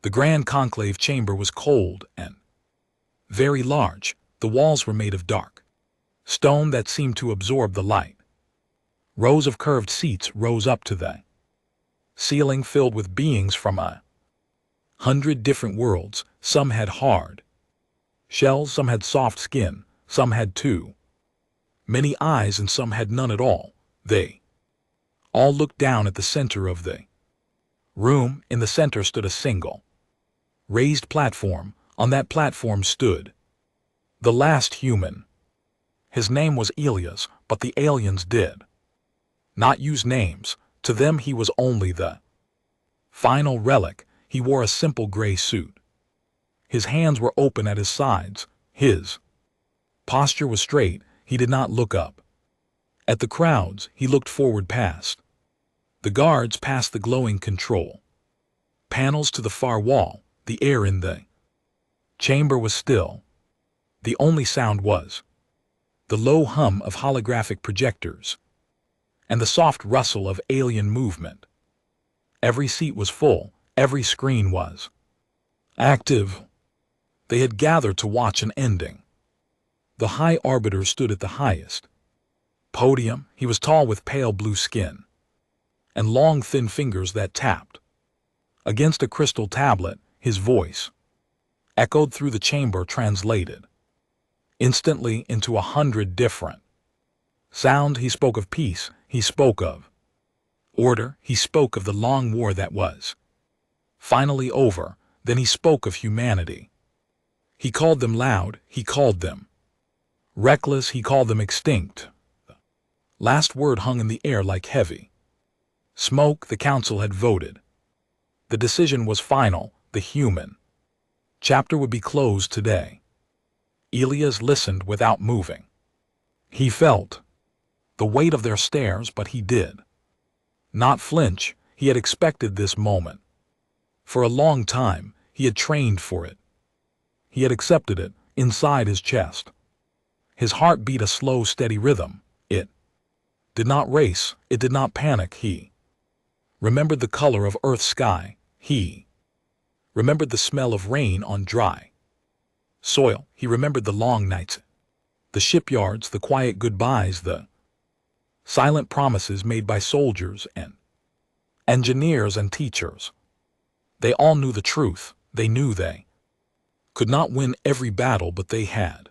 The grand conclave chamber was cold and very large. The walls were made of dark stone that seemed to absorb the light. Rows of curved seats rose up to the ceiling, filled with beings from 100 different worlds. Some had hard shells, some had soft skin, some had too many eyes, and some had none at all. They all looked down at the center of the room. In the center stood a single raised platform. On that platform stood the last human. His name was Elias, but the aliens did not use names. To them he was only the final relic. He wore a simple gray suit. His hands were open at his sides. His posture was straight. He did not look up at the crowds. He looked forward past the guards, past the glowing control panels to the far wall. The air in the chamber was still. The only sound was the low hum of holographic projectors and the soft rustle of alien movement. Every seat was full. Every screen was active. They had gathered to watch an ending. The High Arbiter stood at the highest podium. He was tall, with pale blue skin and long, thin fingers that tapped against a crystal tablet. His voice echoed through the chamber, translated instantly into 100 different sounds. He spoke of peace. He spoke of order. He spoke of the long war that was finally over. Then he spoke of humanity. He called them loud. He called them reckless. He called them extinct. The last word hung in the air like heavy smoke. The council had voted. The decision was final. The human chapter would be closed today. Elias listened without moving. He felt the weight of their stares, but he did not flinch. He had expected this moment. For a long time, he had trained for it. He had accepted it inside his chest. His heart beat a slow, steady rhythm. It did not race. It did not panic. He remembered the color of Earth's sky. He remembered the smell of rain on dry soil. He remembered the long nights, the shipyards, the quiet goodbyes, the silent promises made by soldiers and engineers and teachers. They all knew the truth. They knew they could not win every battle, but they had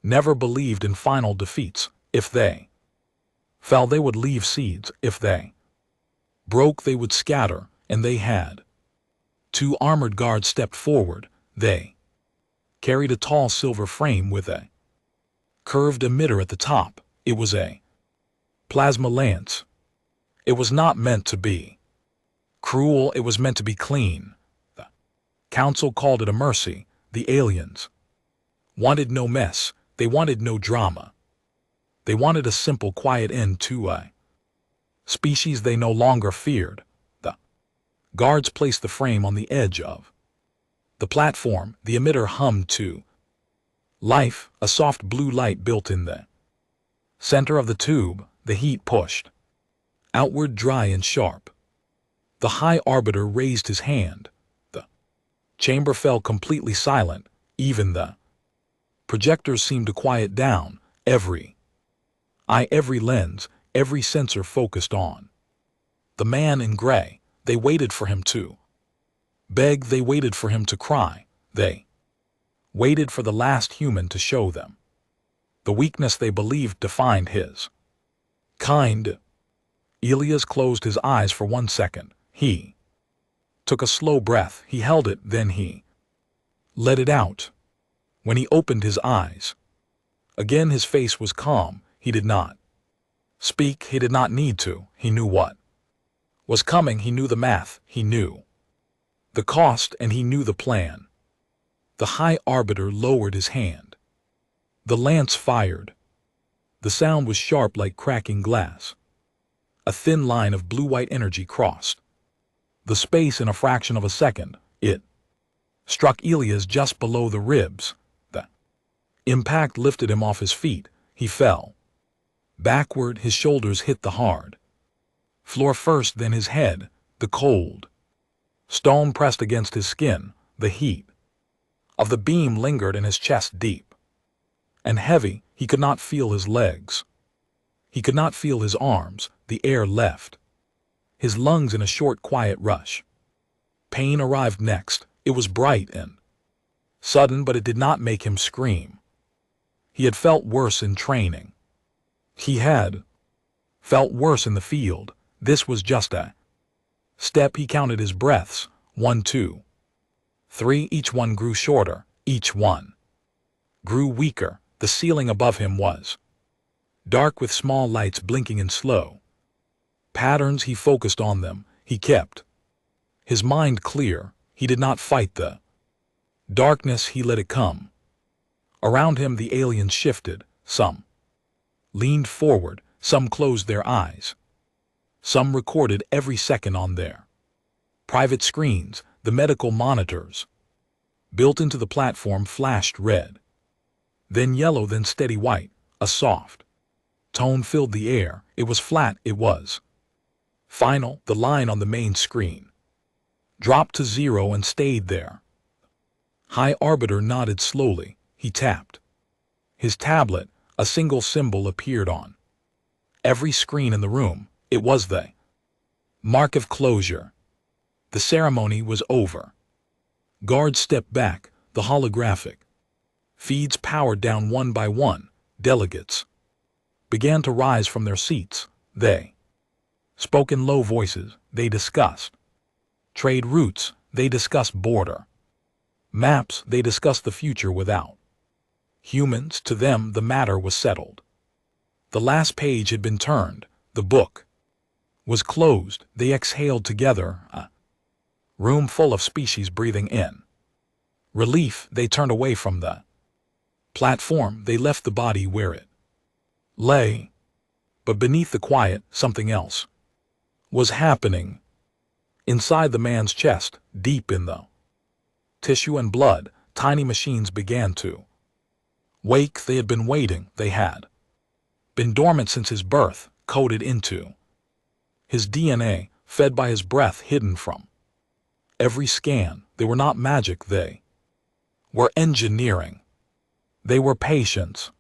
never believed in final defeats. If they fell, they would leave seeds. If they broke, they would scatter. And they had. 2 armored guards stepped forward. They carried a tall silver frame with a curved emitter at the top. It was a plasma lance. It was not meant to be cruel. It was meant to be clean. The council called it a mercy. The aliens wanted no mess. They wanted no drama. They wanted a simple, quiet end to a species they no longer feared. Guards placed the frame on the edge of the platform. The emitter hummed to life. A soft blue light built in the center of the tube. The heat pushed outward, dry and sharp. The High Arbiter raised his hand. The chamber fell completely silent. Even the projectors seemed to quiet down. Every eye, every lens, every sensor focused on the man in gray. They waited for him to beg. They waited for him to cry. They waited for the last human to show them the weakness they believed defined his kind. Elias closed his eyes for 1 second. He took a slow breath. He held it, then he let it out. When he opened his eyes again, his face was calm. He did not speak. He did not need to. He knew what was coming. He knew the math. He knew the cost, and he knew the plan. The High Arbiter lowered his hand. The lance fired. The sound was sharp like cracking glass. A thin line of blue-white energy crossed the space in a fraction of a second. It struck Elias just below the ribs. The impact lifted him off his feet. He fell backward. His shoulders hit the hard floor first, then his head. The cold Stone pressed against his skin, the heat of the beam lingered in his chest deep and heavy. He could not feel his legs. He could not feel his arms. The air left his lungs in a short, quiet rush. Pain arrived next. It was bright and sudden, but it did not make him scream. He had felt worse in training. He had felt worse in the field. This was just a step. He counted his breaths. 1, 2, 3. Each one grew shorter. Each one grew weaker. The ceiling above him was dark with small lights blinking in slow patterns. He focused on them. He kept his mind clear. He did not fight the darkness. He let it come. Around him the aliens shifted. Some leaned forward. Some closed their eyes. Some recorded every second on their private screens. The medical monitors built into the platform flashed red, then yellow, then steady white. A soft tone filled the air. It was flat. It was final. The line on the main screen dropped to 0 and stayed there. High Arbiter nodded slowly. He tapped his tablet. A single symbol appeared on every screen in the room. It was the mark of closure. The ceremony was over. Guards stepped back. The holographic feeds powered down one by one. Delegates began to rise from their seats. They spoke in low voices. They discussed trade routes. They discussed border maps. They discussed the future without humans. To them, the matter was settled. The last page had been turned. The book was closed. They exhaled together. A room full of species breathing in relief. They turned away from the platform. They left the body where it lay. But beneath the quiet, something else was happening. Inside the man's chest, deep in the tissue and blood, tiny machines began to wake. They had been waiting. They had been dormant since his birth, coded into his DNA, fed by his breath, hidden from every scan. They were not magic. They were engineering. They were patience.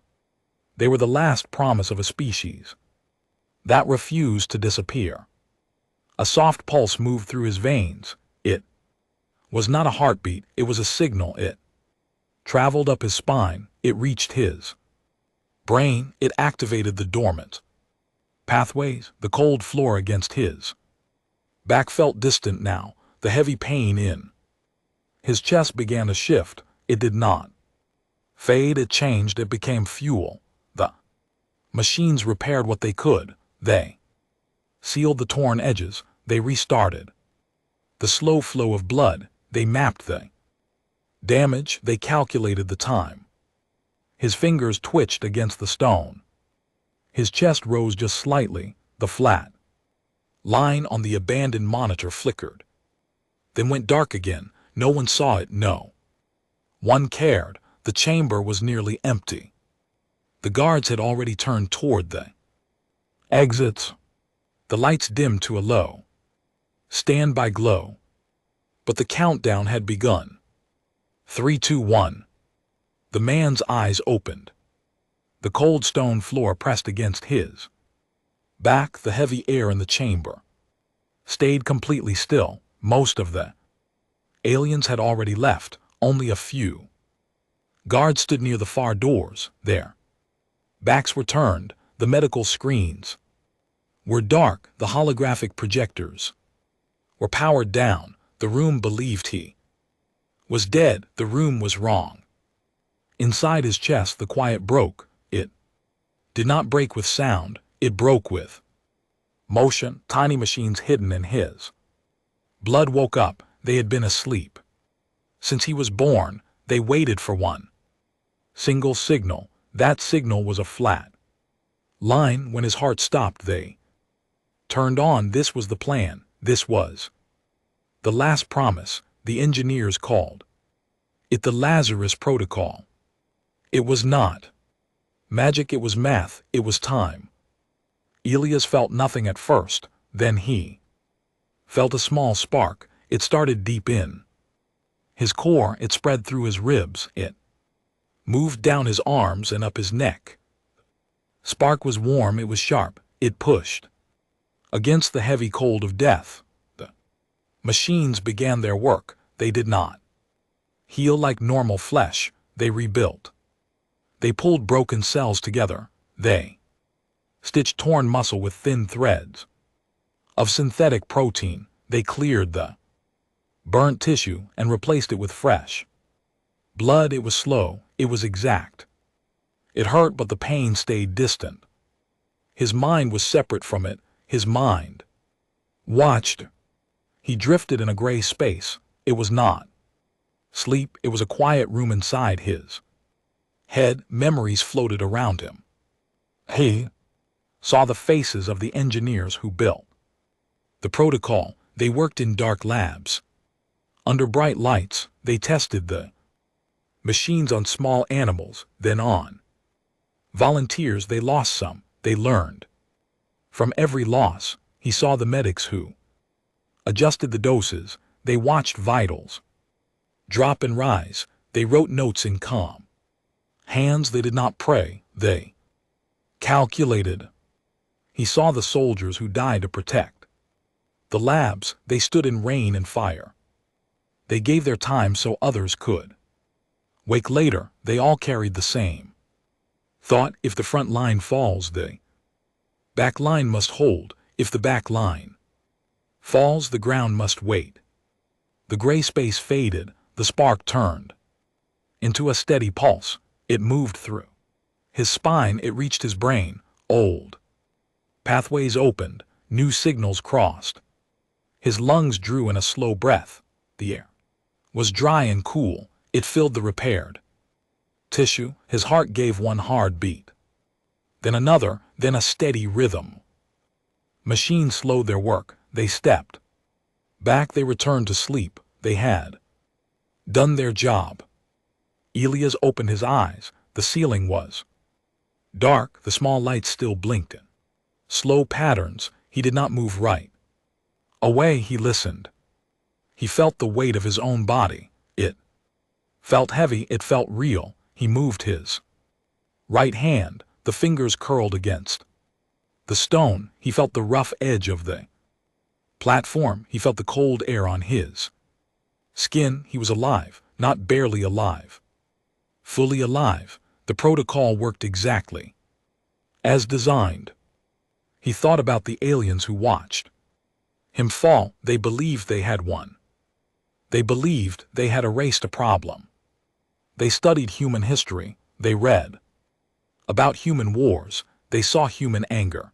They were the last promise of a species that refused to disappear. A soft pulse moved through his veins. It was not a heartbeat. It was a signal. It traveled up his spine. It reached his brain. It activated the dormant pathways. The cold floor against his back felt distant now. The heavy pain in his chest began to shift. It did not fade. It changed. It became fuel. The machines repaired what they could. They sealed the torn edges. They restarted the slow flow of blood. They mapped the damage. They calculated the time. His fingers twitched against the stone. His chest rose just slightly. The flat line on the abandoned monitor flickered, then went dark again. No one saw it. No one cared. The chamber was nearly empty. The guards had already turned toward the exits. The lights dimmed to a low standby glow. But the countdown had begun. 3, 2, 1. The man's eyes opened. The cold stone floor pressed against his back. The heavy air in the chamber stayed completely still. Most of the aliens had already left. Only a few guards stood near the far doors. Their backs were turned. The medical screens were dark. The holographic projectors were powered down. The room believed he was dead. The room was wrong. Inside his chest, the quiet broke. It did not break with sound. It broke with motion. Tiny machines hidden in his blood woke up. They had been asleep since he was born. They waited for one single signal. That signal was a flat line. When his heart stopped, they turned on. This was the plan. This was the last promise. The engineers called it the Lazarus Protocol. It was not magic. It was math. It was time. Elias felt nothing at first. Then he felt a small spark. It started deep in his core, it spread through his ribs, it moved down his arms and up his neck. Spark was warm, it was sharp, it pushed against the heavy cold of death. The machines began their work. They did not heal like normal flesh. They rebuilt. They pulled broken cells together. They stitched torn muscle with thin threads of synthetic protein. They cleared the burnt tissue and replaced it with fresh blood. It was slow. It was exact. It hurt, but the pain stayed distant. His mind was separate from it. His mind watched. He drifted in a gray space. It was not sleep. It was a quiet room inside his head. Memories floated around him. He saw the faces of the engineers who built the protocol. They worked in dark labs. Under bright lights, they tested the machines on small animals, then on volunteers. They lost some. They learned from every loss. He saw the medics who adjusted the doses. They watched vitals drop and rise. They wrote notes in calm hands. They did not pray. They calculated. He saw the soldiers who died to protect the labs. They stood in rain and fire. They gave their time so others could wake later. They all carried the same thought. If the front line falls, the back line must hold. If the back line falls, the ground must wait. The gray space faded. The spark turned into a steady pulse. It moved through his spine. It reached his brain. Old pathways opened. New signals crossed. His lungs drew in a slow breath. The air was dry and cool. It filled the repaired tissue. His heart gave one hard beat, then another, then a steady rhythm. Machines slowed their work. They stepped back. They returned to sleep. They had done their job. Elias opened his eyes. The ceiling was dark. The small lights still blinked in slow patterns. He did not move right away. He listened. He felt the weight of his own body. It felt heavy. It felt real. He moved his right hand. The fingers curled against the stone. He felt the rough edge of the platform. He felt the cold air on his skin. He was alive, not barely alive. Fully alive. The protocol worked exactly as designed. He thought about the aliens who watched him fall. They believed they had won. They believed they had erased a problem. They studied human history. They read about human wars. They saw human anger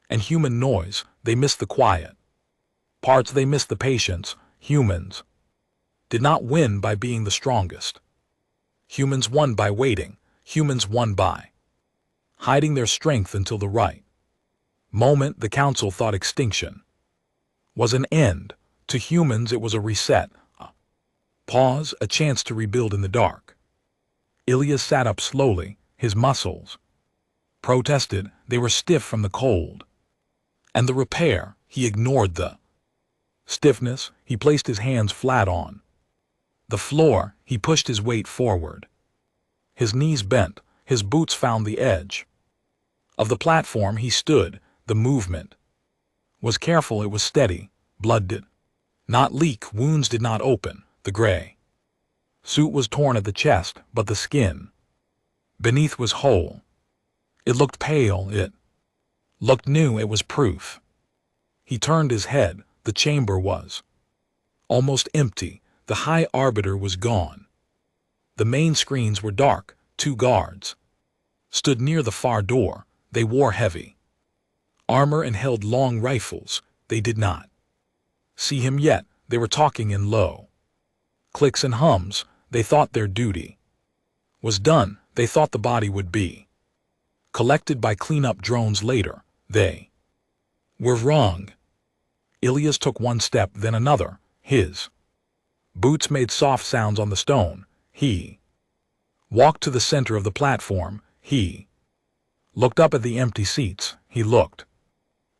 and human noise. They missed the quiet parts. They missed the patience. Humans did not win by being the strongest. Humans won by waiting. Humans won by hiding their strength until the right moment. The council thought extinction was an end. To humans, it was a reset, a pause, a chance to rebuild in the dark. Elias sat up slowly. His muscles protested. They were stiff from the cold and the repair. He ignored the stiffness. He placed his hands flat on the floor. He pushed his weight forward. His knees bent. His boots found the edge of the platform. He stood. The movement was careful. It was steady. Blood did not leak. Wounds did not open. The gray suit was torn at the chest, but the skin beneath was whole. It looked pale. It looked new. It was proof. He turned his head. The chamber was almost empty. The high arbiter was gone. The main screens were dark. 2 guards stood near the far door. They wore heavy armor and held long rifles. They did not see him yet. They were talking in low clicks and hums. They thought their duty was done. They thought the body would be collected by cleanup drones later. They were wrong. Elias took one step, then another. His boots made soft sounds on the stone. He walked to the center of the platform. He looked up at the empty seats. He looked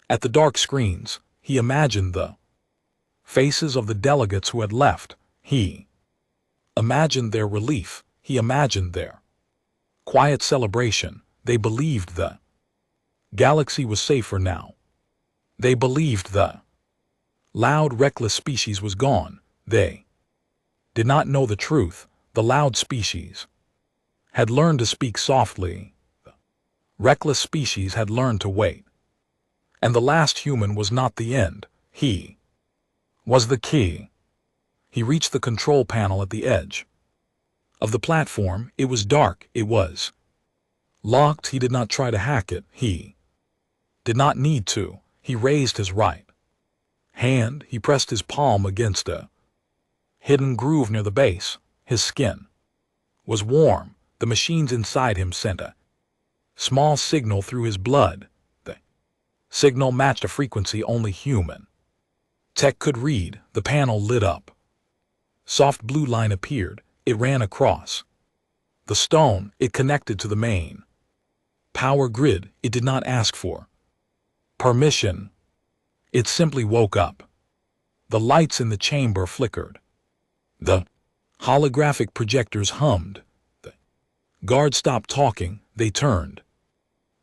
at the dark screens. He imagined the Faces of the delegates who had left. He imagined their relief. He imagined their quiet celebration. They believed the galaxy was safer now. They believed the loud, reckless species was gone. They did not know the truth. The loud species had learned to speak softly. The reckless species had learned to wait. And the last human was not the end. He was the key. He reached the control panel at the edge of the platform. It was dark. It was locked. He did not try to hack it. He did not need to. He raised his right hand. He pressed his palm against a hidden groove near the base. His skin was warm. The machines inside him sent a small signal through his blood. The signal matched a frequency only human tech could read. The panel lit up. Soft blue line appeared. It ran across the stone. It connected to the main power grid. It did not ask for permission. It simply woke up. The lights in the chamber flickered. The holographic projectors hummed. The guards stopped talking. They turned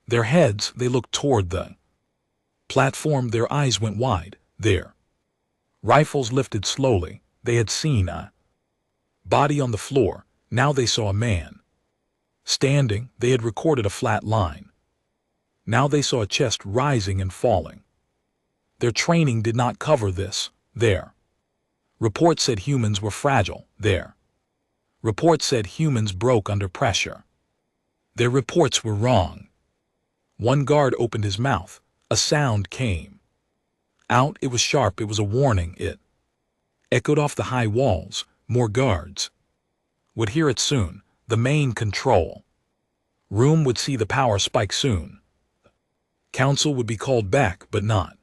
their heads. They looked toward the platform. Their eyes went wide. Their rifles lifted slowly. They had seen a body on the floor. Now they saw a man standing. They had recorded a flat line. Now they saw a chest rising and falling. Their training did not cover this. Their report said humans were fragile. Their report said humans broke under pressure. Their reports were wrong. One guard opened his mouth. A sound came out. It was sharp. It was a warning. It echoed off the high walls. More guards would hear it soon. The main control room would see the power spike soon. Council would be called back, but not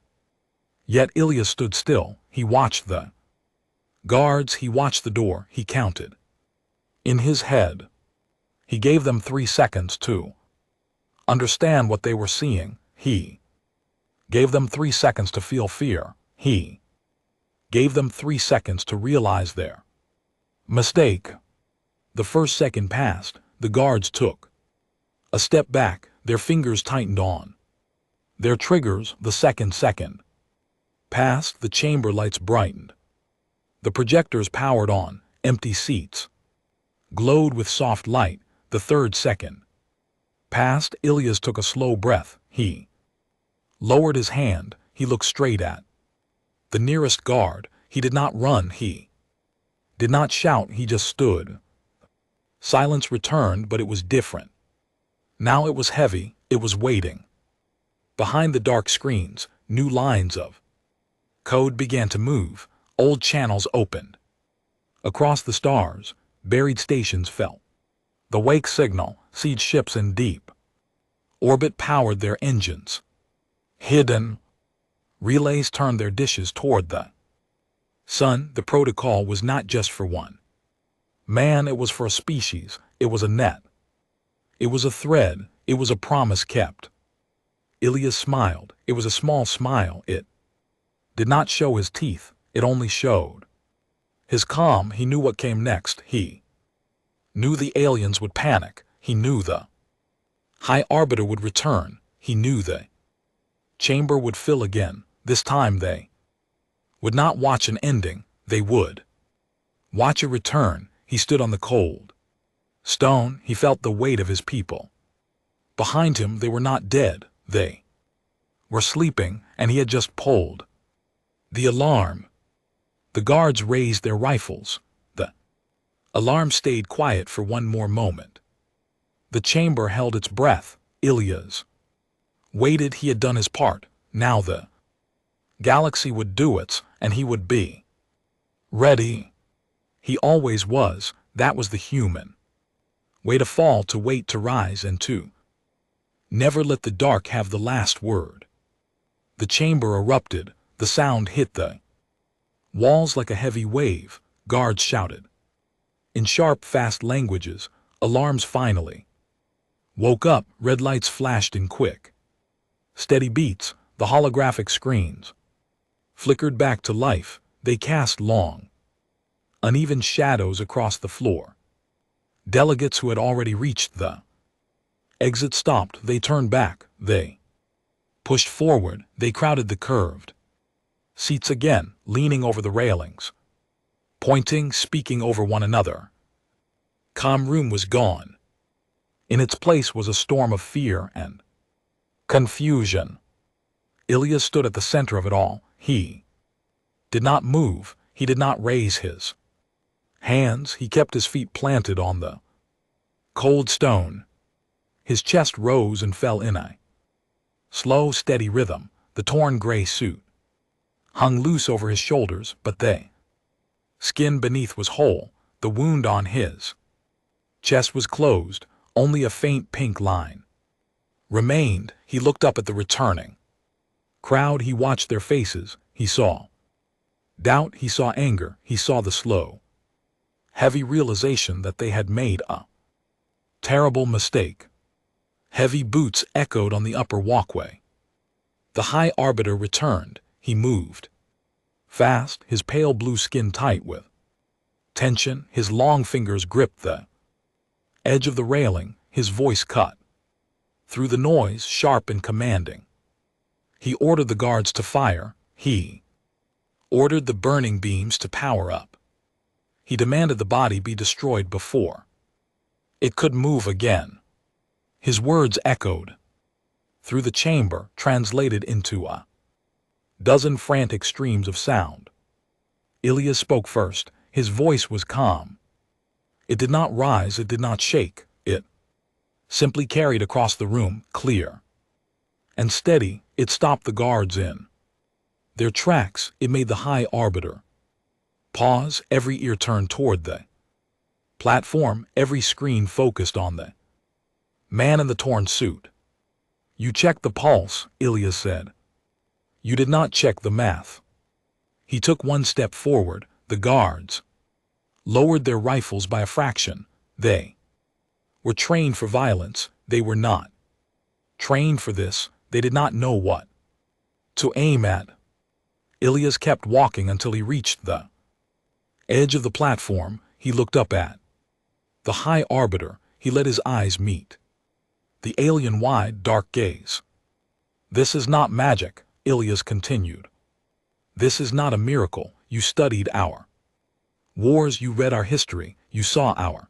yet. Ilya stood still. He watched the guards. He watched the door. He counted in his head. He gave them 3 seconds to understand what they were seeing. He gave them 3 seconds to feel fear. He gave them 3 seconds to realize their mistake. The first second passed. The guards took a step back. Their fingers tightened on their triggers. The second passed. The chamber lights brightened. The projectors powered on. Empty seats glowed with soft light. The third second passed. Ilyas took a slow breath. He lowered his hand. He looked straight at the nearest guard. He did not run. He did not shout. He just stood. Silence returned, but it was different. Now it was heavy. It was waiting. Behind the dark screens, new lines of code began to move. Old channels opened. Across the stars, buried stations fell. The wake signal, siege ships in deep orbit powered their engines. Hidden relays turned their dishes toward the sun. The protocol was not just for one man. It was for a species. It was a net. It was a thread. It was a promise kept. Ilyas smiled. It was a small smile. It did not show his teeth. It only showed his calm. He knew what came next. He knew the aliens would panic. He knew the High Arbiter would return. He knew the chamber would fill again. This time they would not watch an ending. They would watch a return. He stood on the cold stone. He felt the weight of his people. Behind him, they were not dead. They were sleeping, and he had just pulled the alarm. The guards raised their rifles. The alarm stayed quiet for one more moment. The chamber held its breath. Ilyas waited. He had done his part. Now the galaxy would do its, and he would be ready. He always was. That was the human way to fall, to wait, to rise, and to never let the dark have the last word. The chamber erupted. The sound hit the walls like a heavy wave. Guards shouted in sharp, fast languages. Alarms finally woke up. Red lights flashed in quick, steady beats. The holographic screens flickered back to life. They cast long, uneven shadows across the floor. Delegates who had already reached the exit stopped. They turned back. They pushed forward. They crowded the curved seats again, leaning over the railings, pointing, speaking over one another. Calm room was gone. In its place was a storm of fear and confusion. Ilya stood at the center of it all. He did not move. He did not raise his hands. He kept his feet planted on the cold stone. His chest rose and fell in a slow, steady rhythm. The torn gray suit hung loose over his shoulders, but the skin beneath was whole. The wound on his chest was closed. Only a faint pink line remained. He looked up at the returning crowd. He watched their faces. He saw doubt. He saw anger. He saw the slow, heavy realization that they had made a terrible mistake. Heavy boots echoed on the upper walkway. The High Arbiter returned. He moved fast, his pale blue skin tight with tension. His long fingers gripped the edge of the railing. His voice cut through the noise, sharp and commanding. He ordered the guards to fire. He ordered the burning beams to power up. He demanded the body be destroyed before it could move again. His words echoed through the chamber, translated into a dozen frantic streams of sound. Ilya spoke first. His voice was calm. It did not rise, it did not shake. It simply carried across the room, clear and steady. It stopped the guards in their tracks. It made the High Arbiter pause, every ear turned toward the platform, every screen focused on the man in the torn suit. "You checked the pulse," Ilya said. "You did not check the math." He took one step forward. The guards lowered their rifles by a fraction. They were trained for violence. They were not trained for this. They did not know what to aim at. Ilya's kept walking until he reached the edge of the platform. He looked up at the High Arbiter. He let his eyes meet the alien wide, dark gaze. "This is not magic," Ilya's continued. "This is not a miracle. You studied our wars. You read our history. You saw our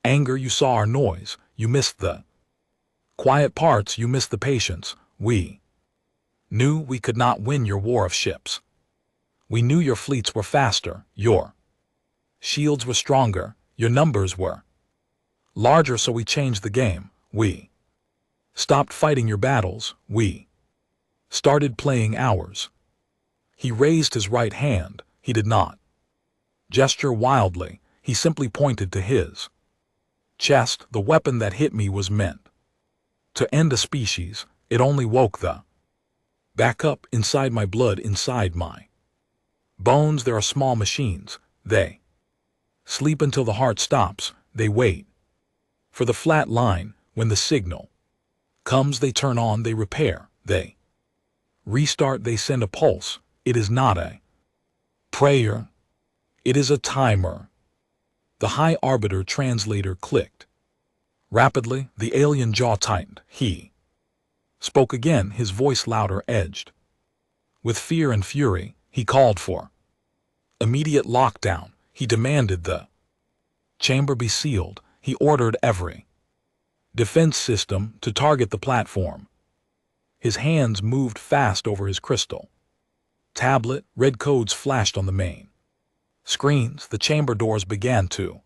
anger. You saw our noise. You missed the quiet parts. You missed the patience. We knew we could not win your war of ships. We knew your fleets were faster. Your shields were stronger. Your numbers were larger, so we changed the game. We stopped fighting your battles. We started playing ours." He raised his right hand. He did not gesture wildly. He simply pointed to his chest. "The weapon that hit me was meant to end a species. It only woke the back up inside my blood, inside my bones. There are small machines. They sleep until the heart stops. They wait for the flat line. When the signal comes, they turn on. They repair. They restart. They send a pulse. It is not a prayer. It is a timer." The High Arbiter translator clicked. Rapidly, the alien jaw tightened. He spoke again, his voice louder, edged with fear and fury. He called for immediate lockdown. He demanded the chamber be sealed. He ordered every defense system to target the platform. His hands moved fast over his crystal tablet. Red codes flashed on the main screens. The chamber doors began to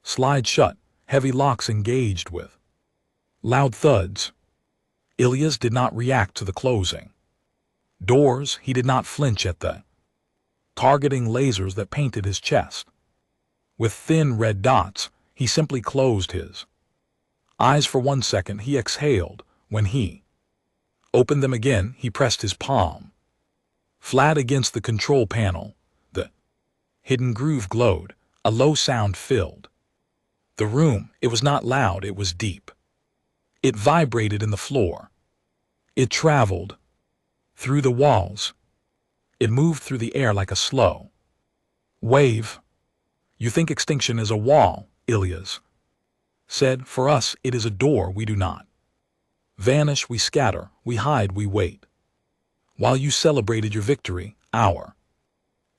slide shut. Heavy locks engaged with loud thuds. Ilya's did not react to the closing doors. He did not flinch at the targeting lasers that painted his chest with thin red dots. He simply closed his eyes for 1 second. He exhaled. When he opened them again, he pressed his palm flat against the control panel. The hidden groove glowed. A low sound filled the room. It was not loud. It was deep. It vibrated in the floor. It traveled through the walls. It moved through the air like a slow wave. You think extinction is a wall, Ilias said. For us, it is a door. We do not vanish, we scatter, we hide, we wait. While you celebrated your victory, our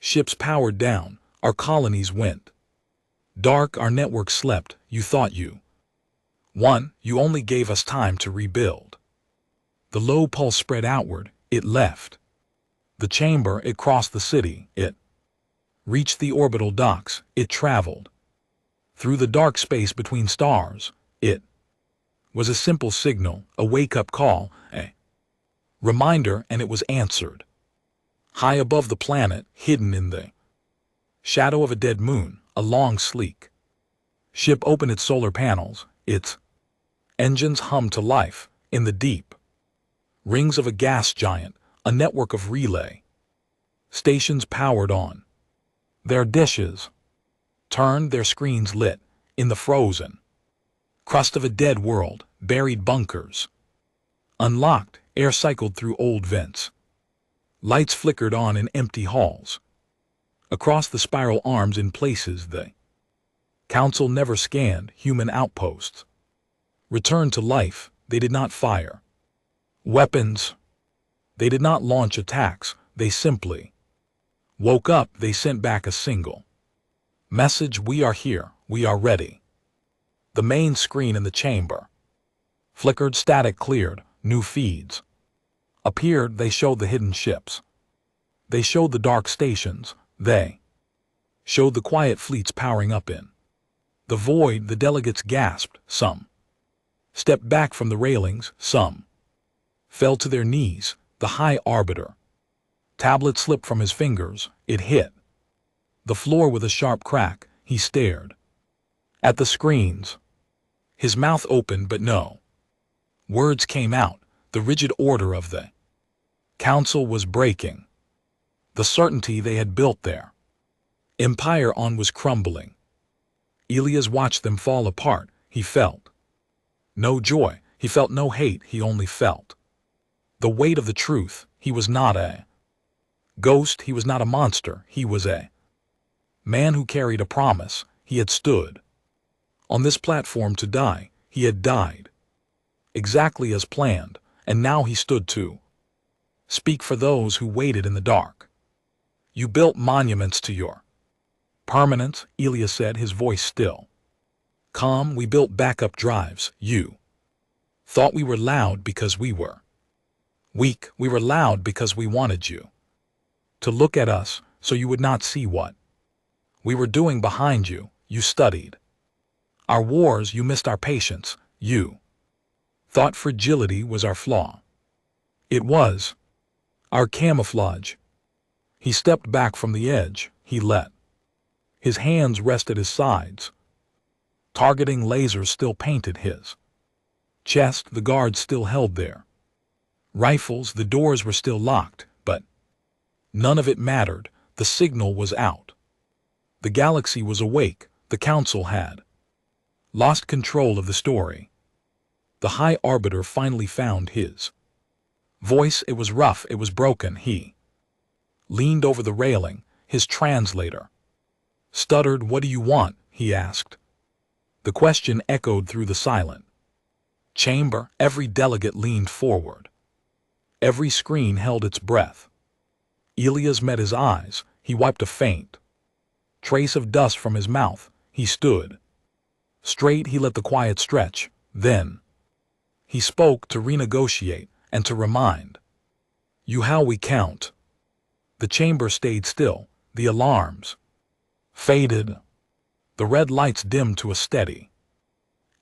ships powered down, our colonies went dark, our network slept. You thought you won, you only gave us time to rebuild. The low pulse spread outward, it left the chamber, it crossed the city, it reached the orbital docks, it traveled through the dark space between stars. It was a simple signal, a wake-up call, a reminder, and it was answered. High above the planet, hidden in the shadow of a dead moon, a long, sleek ship opened its solar panels, its engines hummed to life. In the deep rings of a gas giant, a network of relay stations powered on. Their dishes turned, their screens lit. In the frozen crust of a dead world, buried bunkers unlocked, air cycled through old vents. Lights flickered on in empty halls. Across the spiral arms, in places the council never scanned, human outposts returned to life. They did not fire weapons. They did not launch attacks. They simply woke up. They sent back a single message: we are here, we are ready. The main screen in the chamber flickered, static cleared, new feeds appeared. They showed the hidden ships. They showed the dark stations. They showed the quiet fleets powering up in the void. The delegates gasped. Some stepped back from the railings. Some fell to their knees. The High Arbiter tablet slipped from his fingers. It hit the floor with a sharp crack. He stared at the screens. His mouth opened, but no words came out. The rigid order of the council was breaking. The certainty they had built their empire on was crumbling. Ilias watched them fall apart. He felt no joy. He felt no hate. He only felt the weight of the truth. He was not a ghost. He was not a monster. He was a man who carried a promise. He had stood on this platform to die. He had died exactly as planned, and now he stood to speak for those who waited in the dark. You built monuments to your permanence, Ilias said, his voice still calm. We built backup drives. You thought we were loud because we were weak. We were loud because we wanted you to look at us so you would not see what we were doing behind you. You studied our wars. You missed our patience. You thought fragility was our flaw. It was our camouflage. He stepped back from the edge. He let his hands rest at his sides. Targeting lasers still painted his chest. The guards still held their rifles. The doors were still locked, but none of it mattered. The signal was out. The galaxy was awake. The council had lost control of the story. The High Arbiter finally found his voice. It was rough. It was broken. He leaned over the railing. His translator stuttered. What do you want? He asked. The question echoed through the silent chamber. Every delegate leaned forward. Every screen held its breath. Ilias met his eyes. He wiped a faint trace of dust from his mouth. He stood straight. He let the quiet stretch. Then he spoke, to renegotiate and to remind you how we count. The chamber stayed still. The alarms faded. The red lights dimmed to a steady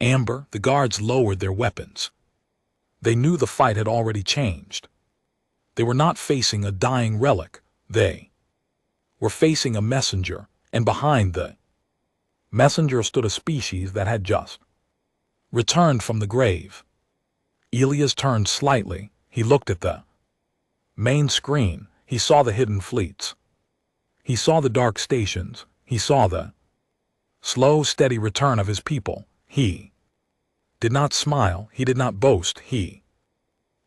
amber. The guards lowered their weapons. They knew the fight had already changed. They were not facing a dying relic. They were facing a messenger, and behind the messenger stood a species that had just returned from the grave. Ilias turned slightly. He looked at the main screen. He saw the hidden fleets. He saw the dark stations. He saw the slow, steady return of his people. He did not smile. He did not boast. He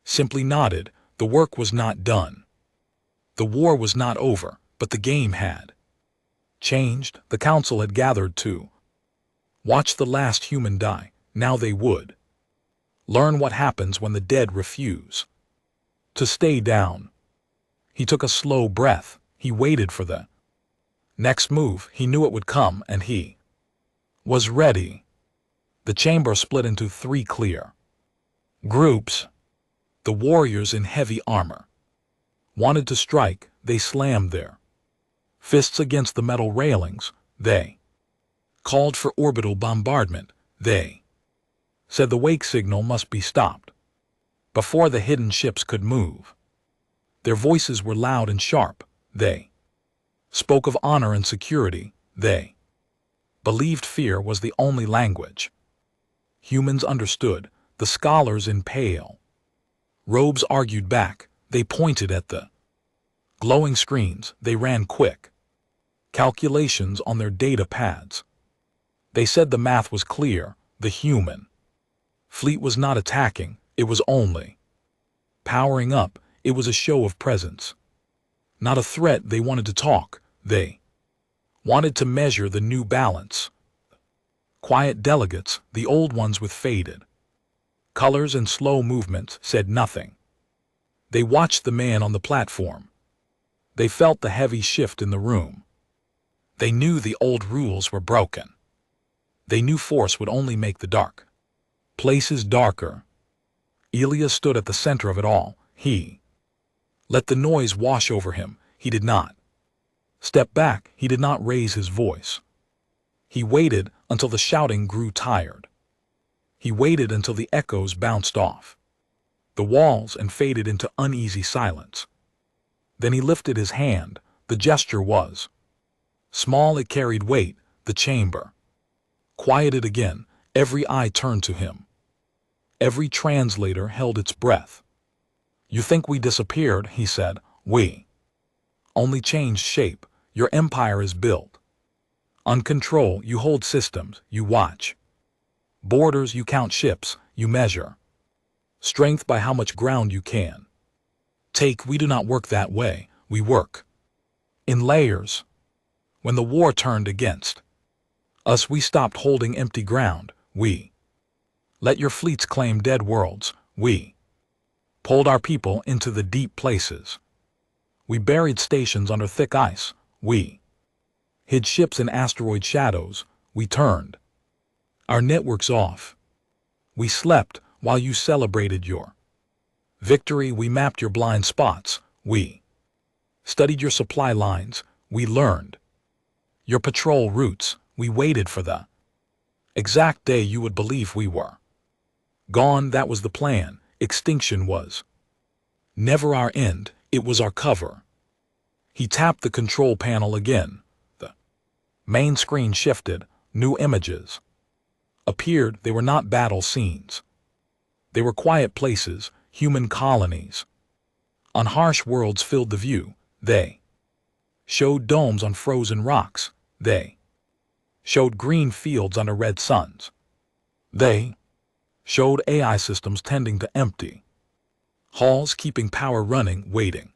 simply nodded. The work was not done. The war was not over, but the game had changed. The council had gathered to watch the last human die. Now they would learn what happens when the dead refuse to stay down. He took a slow breath. He waited for the next move. He knew it would come, and he was ready. The chamber split into 3 clear groups. The warriors in heavy armor wanted to strike. They slammed their fists against the metal railings. They called for orbital bombardment. They said the wake signal must be stopped before the hidden ships could move. Their voices were loud and sharp. They spoke of honor and security. They believed fear was the only language humans understood. The scholars in pale robes argued back. They pointed at the glowing screens. They ran quick calculations on their data pads. They said the math was clear. The human fleet was not attacking. It was only powering up. It was a show of presence, not a threat. They wanted to talk. They wanted to measure the new balance. Quiet delegates, the old ones with faded colors and slow movements, said nothing. They watched the man on the platform. They felt the heavy shift in the room. They knew the old rules were broken. They knew force would only make the dark places darker. Elias stood at the center of it all. He let the noise wash over him. He did not step back. He did not raise his voice. He waited until the shouting grew tired. He waited until the echoes bounced off the walls and faded into uneasy silence. Then he lifted his hand. The gesture was small. It carried weight. The chamber quieted again. Every eye turned to him. Every translator held its breath. "You think we disappeared," he said. "We only changed shape. Your empire is built on control. You hold systems. You watch borders. You count ships. You measure strength by how much ground you can take. We do not work that way. We work in layers. When the war turned against us, we stopped holding empty ground. We let your fleets claim dead worlds. We pulled our people into the deep places. We buried stations under thick ice. We hid ships in asteroid shadows. We turned our networks off. We slept while you celebrated your victory. We mapped your blind spots. We studied your supply lines. We learned your patrol routes. We waited for the exact day you would believe we were gone. That was the plan. Extinction was never our end. It was our cover. He tapped the control panel again. The main screen shifted. New images appeared. They were not battle scenes. They were quiet places, human colonies. On harsh worlds filled the view. They showed domes on frozen rocks. They showed green fields under red suns. They showed AI systems tending to empty halls, keeping power running, waiting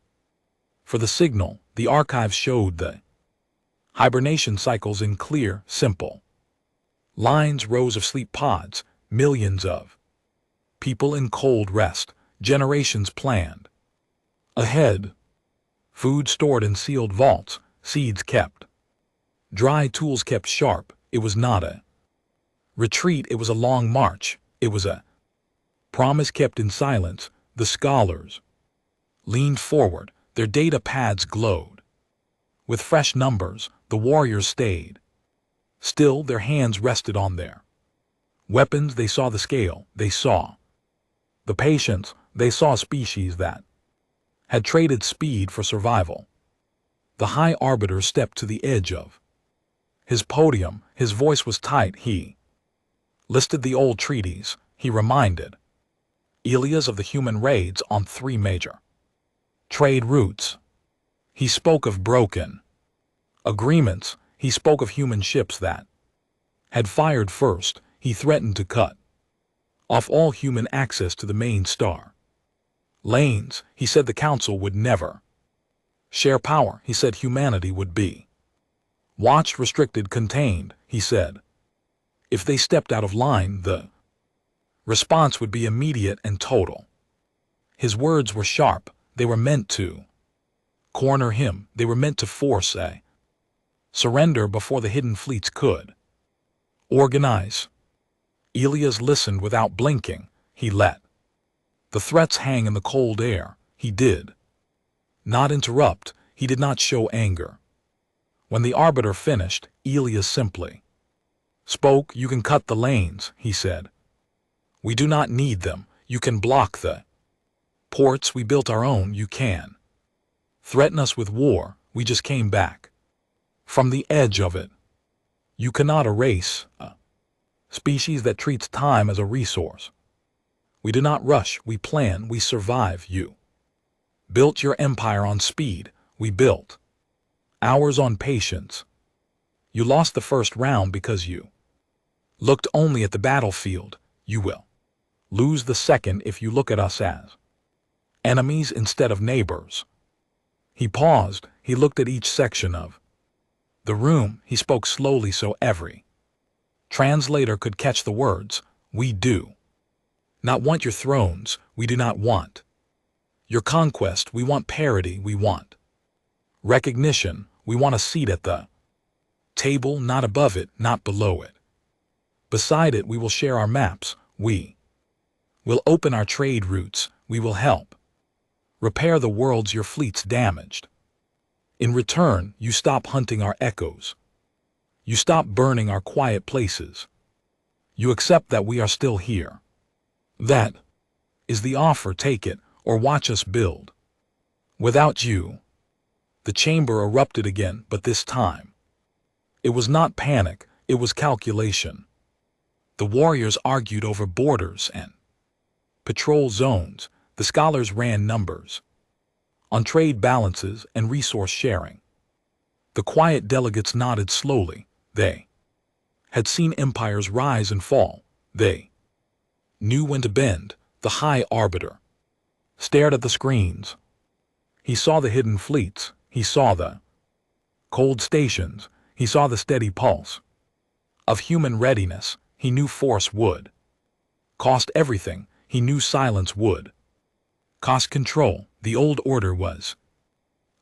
for the signal. The archives showed the hibernation cycles in clear, simple lines. Rows of sleep pods, millions of people in cold rest, generations planned ahead. Food stored in sealed vaults, seeds kept dry, tools kept sharp. It was not a retreat. It was a long march. It was a promise kept in silence. The scholars leaned forward. Their data pads glowed with fresh numbers. The warriors stayed still. Their hands rested on their weapons. They saw the scale. They saw the patience. They saw a species that had traded speed for survival. The High Arbiter stepped to the edge of his podium. His voice was tight. He listed the old treaties. He reminded Elias of the human raids on 3 major trade routes. He spoke of broken agreements. He spoke of human ships that had fired first. He threatened to cut off all human access to the main star lanes. He said the council would never Share power, he said humanity would be. Watched, restricted, contained, he said. If they stepped out of line, the response would be immediate and total. His words were sharp. They were meant to corner him. They were meant to force a surrender before the hidden fleets could organize. Elias listened without blinking. He let the threats hang in the cold air. He did not interrupt. He did not show anger. When the arbiter finished, Elias simply spoke. You can cut the lanes, he said. We do not need them. You can block the ports. We built our own. You can threaten us with war. We just came back from the edge of it. You cannot erase a species that treats time as a resource. We do not rush. We plan. We survive. You built your empire on speed. We built ours on patience. You lost the first round because you looked only at the battlefield. You will lose the second if you look at us as enemies instead of neighbors. He paused. He looked at each section of the room. He spoke slowly so every translator could catch the words. We do not want your thrones. We do not want your conquest. We want parity. We want recognition. We want a seat at the table, not above it, not below it. Beside it, we will share our maps. We will open our trade routes. We will help repair the worlds your fleets damaged. In return, you stop hunting our echoes. You stop burning our quiet places. You accept that we are still here. That is the offer. Take it, or watch us build. Without you. The chamber erupted again, but this time it was not panic, it was calculation. The warriors argued over borders and patrol zones. The scholars ran numbers on trade balances and resource sharing. The quiet delegates nodded slowly. They had seen empires rise and fall. They knew when to bend. The High Arbiter stared at the screens. He saw the hidden fleets. He saw the cold stations. He saw the steady pulse of human readiness. He knew force would cost everything. He knew silence would cost control. The old order was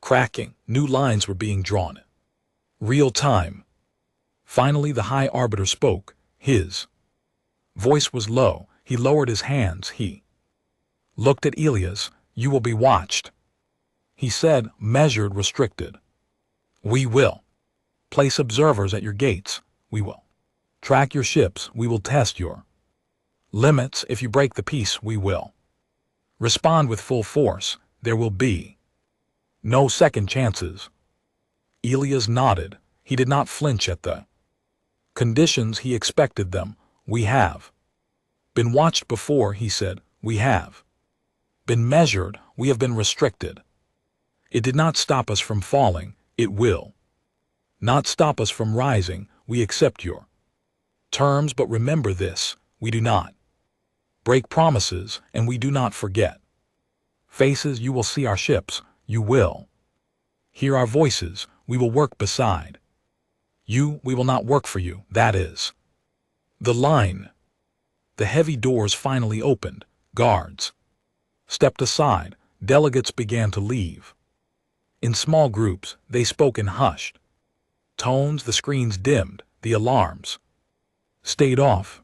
cracking. New lines were being drawn. Real time. Finally, the High Arbiter spoke. His voice was low. He lowered his hands. He looked at Elias. You will be watched, he said, measured, restricted. We will place observers at your gates. We will track your ships. We will test your limits. If you break the peace, we will respond with full force. There will be no second chances. Elias nodded. He did not flinch at the conditions. He expected them. We have been watched before, he said. We have been measured. We have been restricted. It did not stop us from falling. It will not stop us from rising. We accept your terms, but remember this. We do not break promises, and we do not forget faces. You will see our ships. You will hear our voices. We will work beside you. We will not work for you. That is the line. The heavy doors finally opened. Guards stepped aside. Delegates began to leave. In small groups, they spoke in hushed tones. The screens dimmed. The alarms stayed off.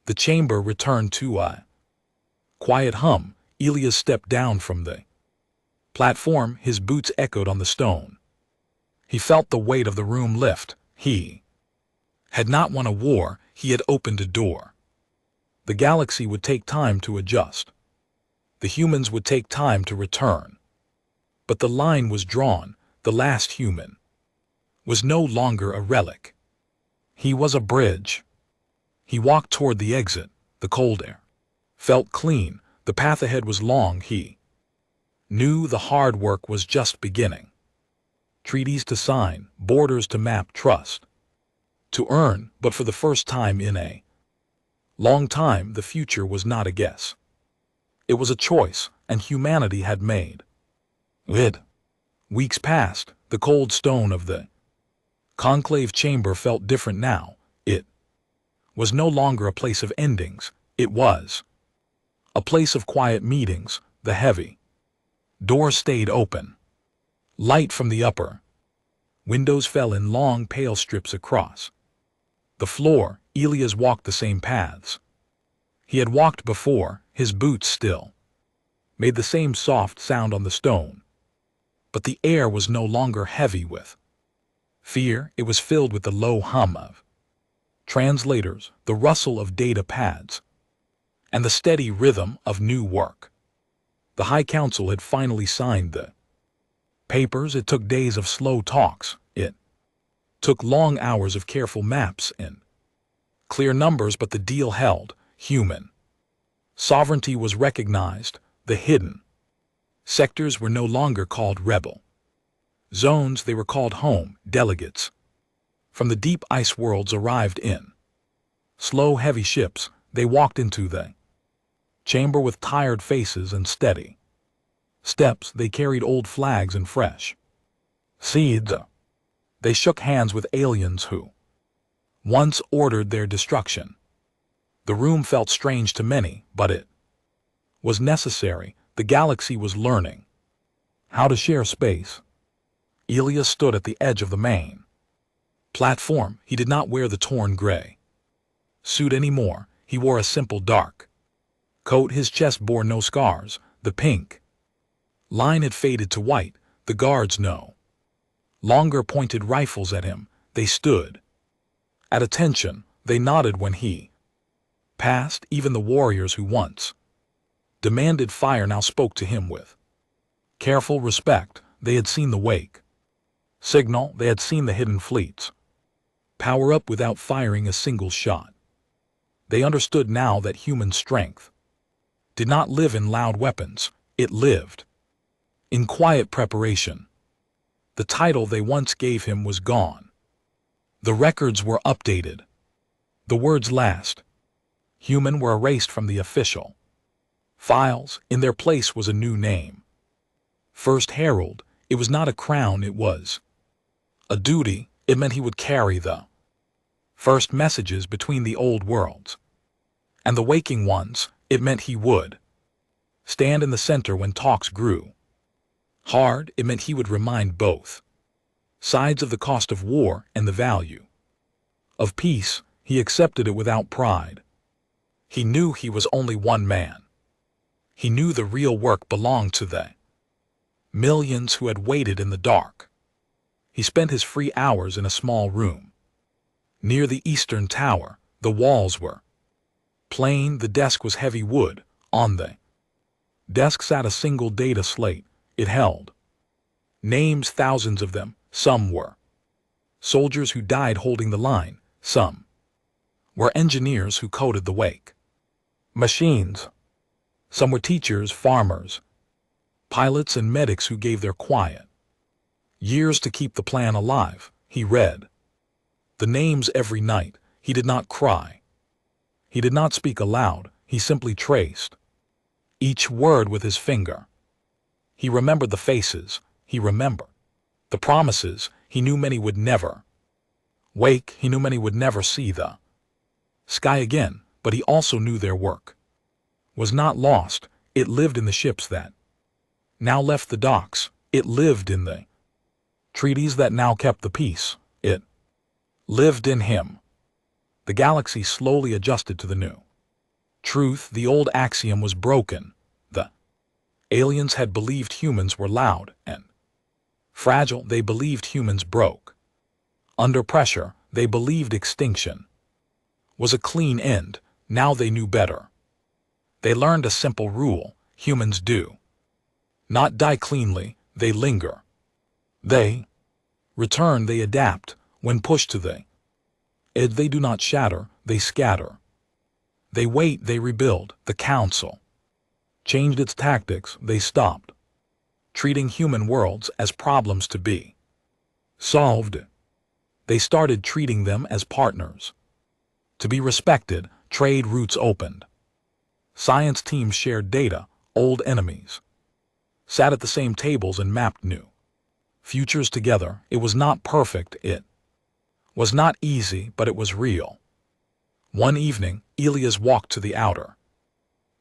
The chamber returned to a quiet hum. Elias stepped down from the platform. His boots echoed on the stone. He felt the weight of the room lift. He had not won a war. He had opened a door. The galaxy would take time to adjust. The humans would take time to return. But the line was drawn. The last human was no longer a relic. He was a bridge. He walked toward the exit. The cold air felt clean. The path ahead was long. He knew the hard work was just beginning. Treaties to sign, borders to map, trust to earn, but for the first time in a long time, the future was not a guess. It was a choice, and humanity had made it. Weeks passed. The cold stone of the conclave chamber felt different now. It was no longer a place of endings. It was a place of quiet meetings. The heavy doors stayed open. Light from the upper windows fell in long, pale strips across the floor. Elias walked the same paths he had walked before. His boots still made the same soft sound on the stone. But the air was no longer heavy with fear. It was filled with the low hum of translators, the rustle of data pads, and the steady rhythm of new work. The High Council had finally signed the papers. It took days of slow talks. It took long hours of careful maps and clear numbers, but the deal held. Human sovereignty was recognized. The hidden sectors were no longer called rebel zones. They were called home. Delegates from the deep ice worlds arrived in slow, heavy ships. They walked into the chamber with tired faces and steady steps. They carried old flags and fresh seeds. They shook hands with aliens who once ordered their destruction. The room felt strange to many, but it was necessary. The galaxy was learning how to share space. Elias stood at the edge of the main platform. He did not wear the torn gray suit anymore. He wore a simple dark coat. His chest bore no scars. The pink line had faded to white. The guards no longer pointed rifles at him. They stood at attention. They nodded when he passed. Even the warriors who once demanded fire now spoke to him with careful respect. They had seen the wake signal. They had seen the hidden fleets power up without firing a single shot. They understood now that human strength did not live in loud weapons. It lived in quiet preparation. The title they once gave him was gone. The records were updated. The words last human were erased from the official files. In their place was a new name. First Herald. It was not a crown. It was a duty. It meant he would carry the first messages between the old worlds and the waking ones. It meant he would stand in the center when talks grew hard. It meant he would remind both sides of the cost of war and the value of peace. He accepted it without pride. He knew he was only one man. He knew the real work belonged to the millions who had waited in the dark. He spent his free hours in a small room near the eastern tower. The walls were plain. The desk was heavy wood. On the desk sat a single data slate. It held names, thousands of them. Some were soldiers who died holding the line. Some were engineers who coded the wake machines. Some were teachers, farmers, pilots, and medics who gave their quiet years to keep the plan alive. He read the names every night. He did not cry. He did not speak aloud. He simply traced each word with his finger. He remembered the faces. He remembered the promises. He knew many would never wake. He knew many would never see the sky again. But he also knew their work was not lost. It lived in the ships that now left the docks. It lived in the treaties that now kept the peace. It lived in him. The galaxy slowly adjusted to the new truth. The old axiom was broken. The aliens had believed humans were loud and fragile. They believed humans broke under pressure. They believed extinction was a clean end. Now they knew better. They learned a simple rule. Humans do not die cleanly. They linger. They return. They adapt. When pushed to the edge, they do not shatter. They scatter. They wait. They rebuild. The Council changed its tactics. They stopped treating human worlds as problems to be solved. They started treating them as partners to be respected. Trade routes opened. Science teams shared data. Old enemies sat at the same tables and mapped new Futures together. It was not perfect. It was not easy, but it was real. One evening, Elias walked to the outer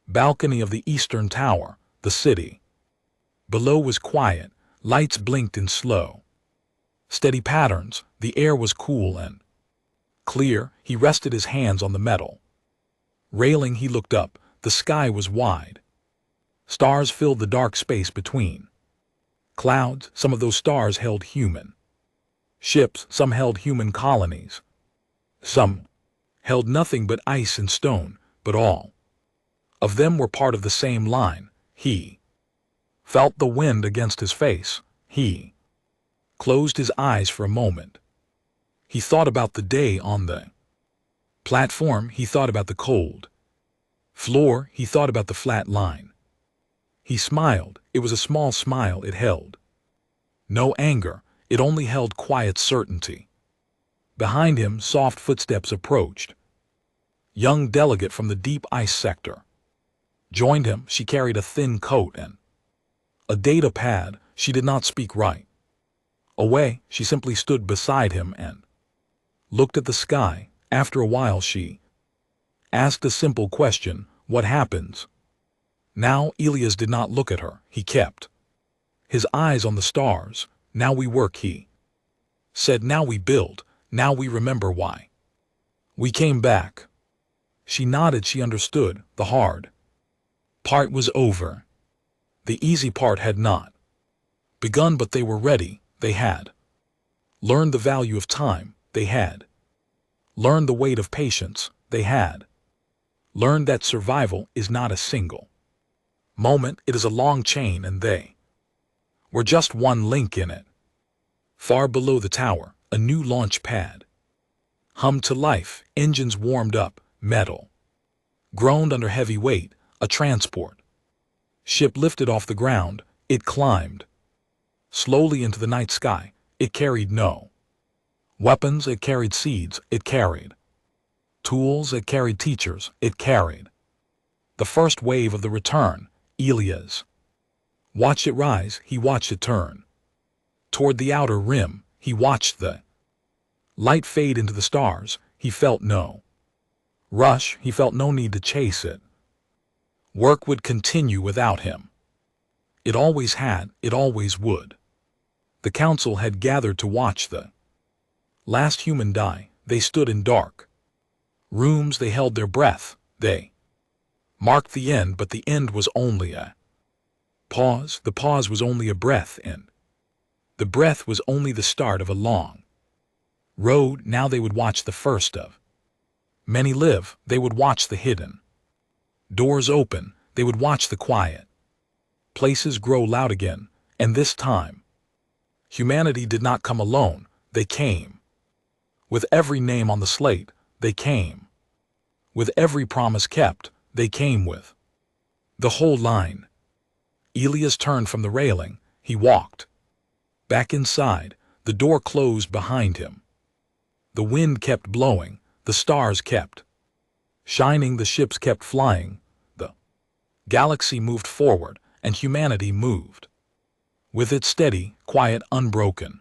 balcony of the eastern tower, the city. Below was quiet, lights blinked in slow, steady patterns, the air was cool and clear. He rested his hands on the metal railing. He looked up, the sky was wide. Stars filled the dark space between clouds. Some of those stars held human ships, some held human colonies. Some held nothing but ice and stone, but all of them were part of the same line. He felt the wind against his face. He closed his eyes for a moment. He thought about the day on the platform. He thought about the cold floor. He thought about the flat line. He smiled. It was a small smile. It held no anger. It only held quiet certainty. Behind him, soft footsteps approached. Young delegate from the deep ice sector joined him. She carried a thin coat and a data pad. She did not speak right away. She simply stood beside him and looked at the sky. After a while she asked a simple question: what happens now? Elias did not look at her. He kept his eyes on the stars. Now we work, he said. Now we build. Now we remember why we came back. She nodded. She understood. The hard part was over. The easy part had not begun, but they were ready. They had learned the value of time. They had learned the weight of patience. They had learned that survival is not a single moment. It is a long chain, and they were just one link in it. Far below the tower, a new launch pad hummed to life. Engines warmed up. Metal groaned under heavy weight. A transport ship lifted off the ground. It climbed slowly into the night sky. It carried no weapons. It carried seeds. It carried tools. It carried teachers. It carried the first wave of the return. Elias watched it rise. He watched it turn toward the outer rim. He watched the light fade into the stars. He felt no rush. He felt no need to chase it. Work would continue without him. It always had. It always would. The council had gathered to watch the last human die. They stood in dark rooms. They held their breath. They marked the end, but the end was only a pause. The pause was only a breath, and the breath was only the start of a long road. Now they would watch the first of many live. They would watch the hidden doors open. They would watch the quiet places grow loud again. And this time, humanity did not come alone. They came with every name on the slate. They came with every promise kept. They came with the whole line. Elias turned from the railing. He walked back inside. The door closed behind him. The wind kept blowing. The stars kept shining. The ships kept flying. The galaxy moved forward, and humanity moved with it, steady, quiet, unbroken.